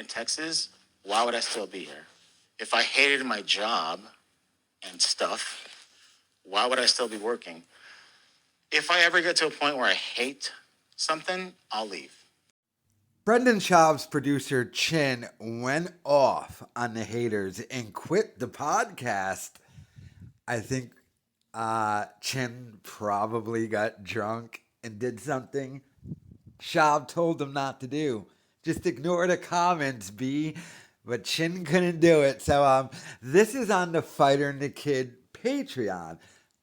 in Texas, why would I still be here? If I hated my job and stuff, why would I still be working? If I ever get to a point where I hate something, I'll leave. Brendan Schaub's producer Chin went off on the haters and quit the podcast. I think Chin probably got drunk and did something Schaub told him not to do. Just ignore the comments, B. But Chin couldn't do it. So this is on the Fighter and the Kid Patreon.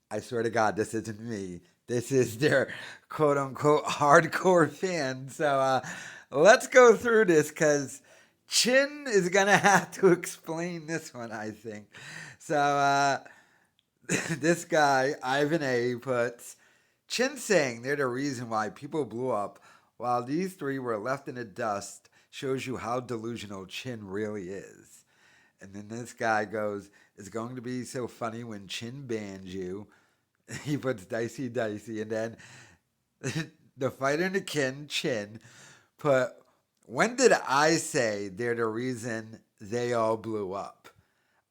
I swear to God, this isn't me. This is their quote unquote hardcore fans. So let's go through this because Chin is going to have to explain this one, I think. So this guy, Ivan A, puts Chin saying they're the reason why people blew up while these three were left in the dust shows you how delusional Chin really is. And then this guy goes, it's going to be so funny when Chin bans you. He puts dicey. And then the Fighter and the Kin, Chin, put, when did I say they're the reason they all blew up?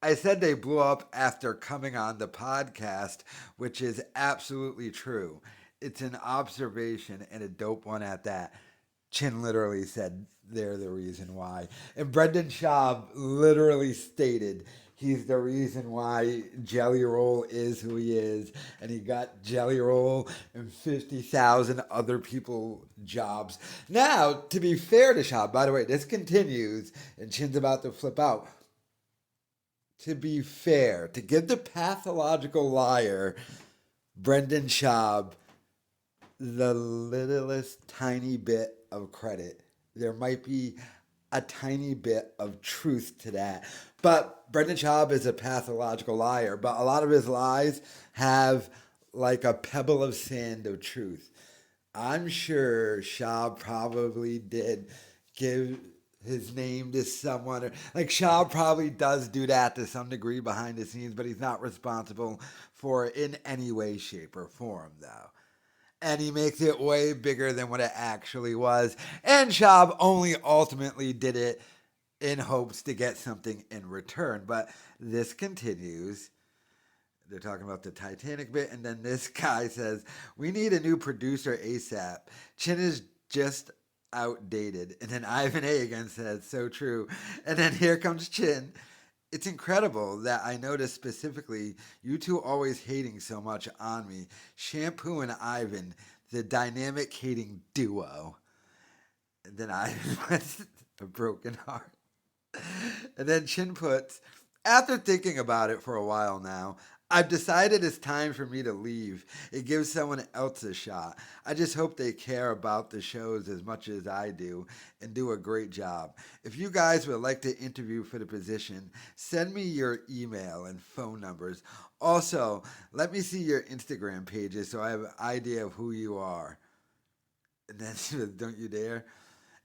I said they blew up after coming on the podcast, which is absolutely true. It's an observation and a dope one at that. Chin literally said they're the reason why. And Brendan Schaub literally stated he's the reason why Jelly Roll is who he is. And he got Jelly Roll and 50,000 other people jobs. Now, to be fair to Schaub, by the way, this continues and Chin's about to flip out. To be fair, to give the pathological liar, Brendan Schaub, the littlest tiny bit of credit. There might be a tiny bit of truth to that. But Brendan Schaub is a pathological liar, but a lot of his lies have like a pebble of sand of truth. I'm sure Schaub probably did give his name to someone. Like Schaub probably does do that to some degree behind the scenes, but he's not responsible for it in any way, shape, or form, though. And he makes it way bigger than what it actually was. And Schaub only ultimately did it in hopes to get something in return. But this continues. They're talking about the Titanic bit, and then this guy says, we need a new producer ASAP. Chin is just outdated. And then Ivan A again says, so true. And then here comes Chin. It's incredible that I noticed specifically you two always hating so much on me. Shampoo and Ivan, the dynamic hating duo. And then Ivan puts a broken heart. And then Chin puts, after thinking about it for a while now, I've decided it's time for me to leave. It gives someone else a shot. I just hope they care about the shows as much as I do and do a great job. If you guys would like to interview for the position, send me your email and phone numbers. Also, let me see your Instagram pages so I have an idea of who you are. And then she was, don't you dare.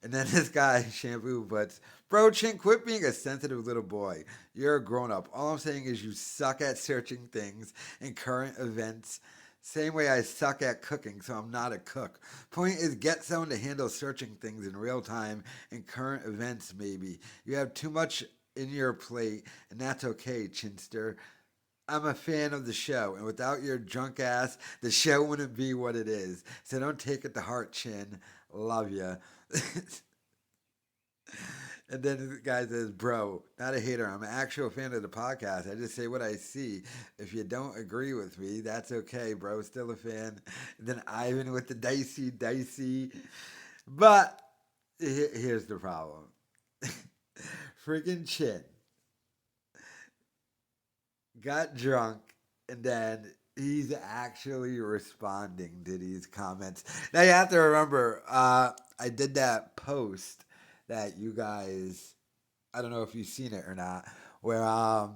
And then this guy, Shampoo, puts, bro, Chin, quit being a sensitive little boy. You're a grown-up. All I'm saying is you suck at searching things and current events. Same way I suck at cooking, so I'm not a cook. Point is, get someone to handle searching things in real time and current events, maybe. You have too much in your plate, and that's okay, Chinster. I'm a fan of the show, and without your drunk ass, the show wouldn't be what it is. So don't take it to heart, Chin. Love ya. And then the guy says, bro, not a hater. I'm an actual fan of the podcast. I just say what I see. If you don't agree with me, that's okay, bro. Still a fan. And then Ivan with the dicey. But here's the problem. Freaking Chin got drunk and then he's actually responding to these comments. Now you have to remember, I did that post that you guys, I don't know if you've seen it or not, where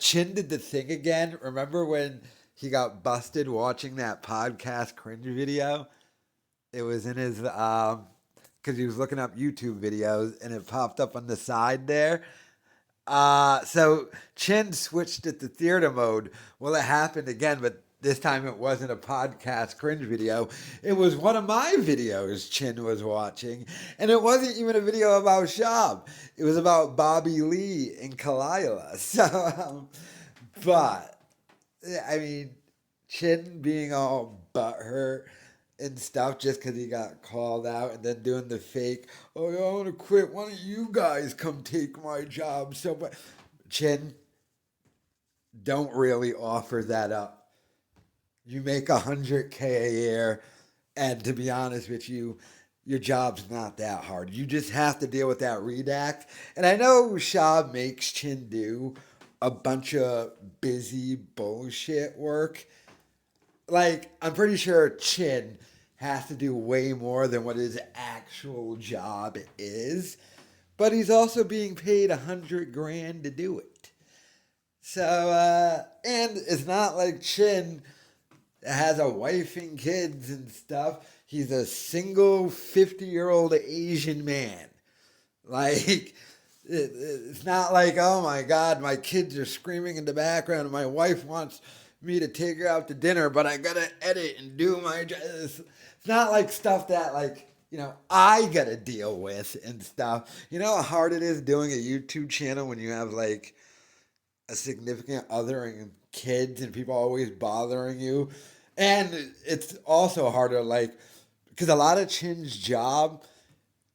Chin did the thing again. Remember when he got busted watching that podcast cringe video? It was in his, because he was looking up YouTube videos and it popped up on the side there. So Chin switched it to theater mode. Well, it happened again, but this time it wasn't a podcast cringe video. It was one of my videos Chin was watching. And it wasn't even a video about Schaub. It was about Bobby Lee and Kalila. So, but, I mean, Chin being all butthurt and stuff just because he got called out and then doing the fake, oh, I want to quit. Why don't you guys come take my job? So, but Chin, don't really offer that up. You make $100K a year, and to be honest with you, your job's not that hard. You just have to deal with that redact. And I know Schaub makes Chin do a bunch of busy bullshit work. Like, I'm pretty sure Chin has to do way more than what his actual job is, but he's also being paid $100,000 to do it. So, and it's not like Chin has a wife and kids and stuff. He's a single 50-year-old Asian man. Like, it's not like, oh my God, my kids are screaming in the background and my wife wants me to take her out to dinner, but I gotta edit and do my job. It's not like stuff that, like, you know, I gotta deal with and stuff. You know how hard it is doing a YouTube channel when you have like a significant other and kids and people always bothering you? And it's also harder, like, because a lot of Chin's job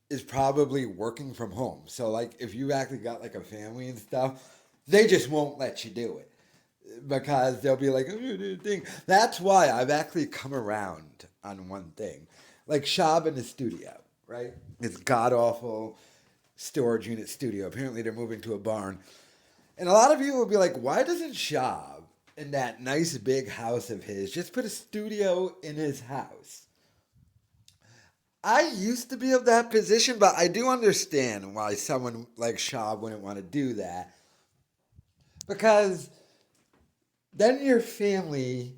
is probably working from home. So, like, if you actually got like a family and stuff, they just won't let you do it because they'll be like, oh, thing. That's why I've actually come around on one thing. Like Schaub in the studio, right? It's god awful storage unit studio. Apparently they're moving to a barn. And a lot of people will be like, why doesn't Schaub in that nice big house of his just put a studio in his house? I used to be of that position, but I do understand why someone like Schaub wouldn't want to do that. Because then your family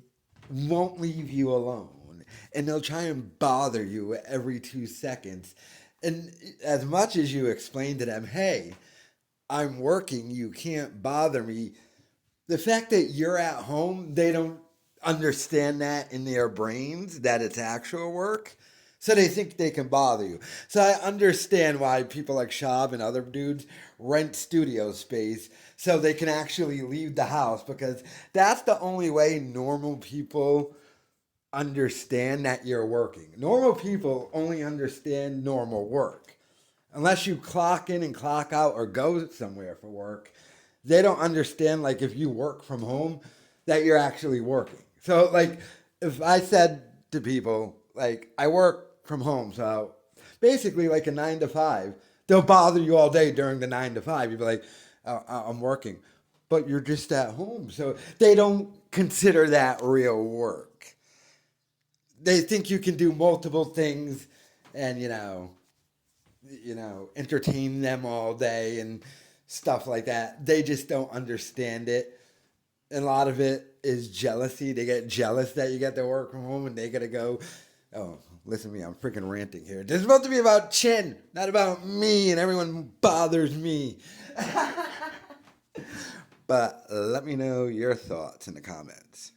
won't leave you alone and they'll try and bother you every 2 seconds. And as much as you explain to them, hey, I'm working, you can't bother me, the fact that you're at home, they don't understand that in their brains that it's actual work. So they think they can bother you. So I understand why people like Schaub and other dudes rent studio space so they can actually leave the house, because that's the only way normal people understand that you're working. Normal people only understand normal work. Unless you clock in and clock out or go somewhere for work, they don't understand, like, if you work from home, that you're actually working. So, like, if I said to people, like, I work from home, so basically like a 9 to 5, they'll bother you all day during the 9 to 5. You'd be like, oh, I'm working, but you're just at home. So they don't consider that real work. They think you can do multiple things and, entertain them all day and stuff like that. They just don't understand it. And a lot of it is jealousy. They get jealous that you get to work from home and they got to go, oh, listen to me, I'm freaking ranting here. This is supposed to be about Chin, not about me and everyone who bothers me. But let me know your thoughts in the comments.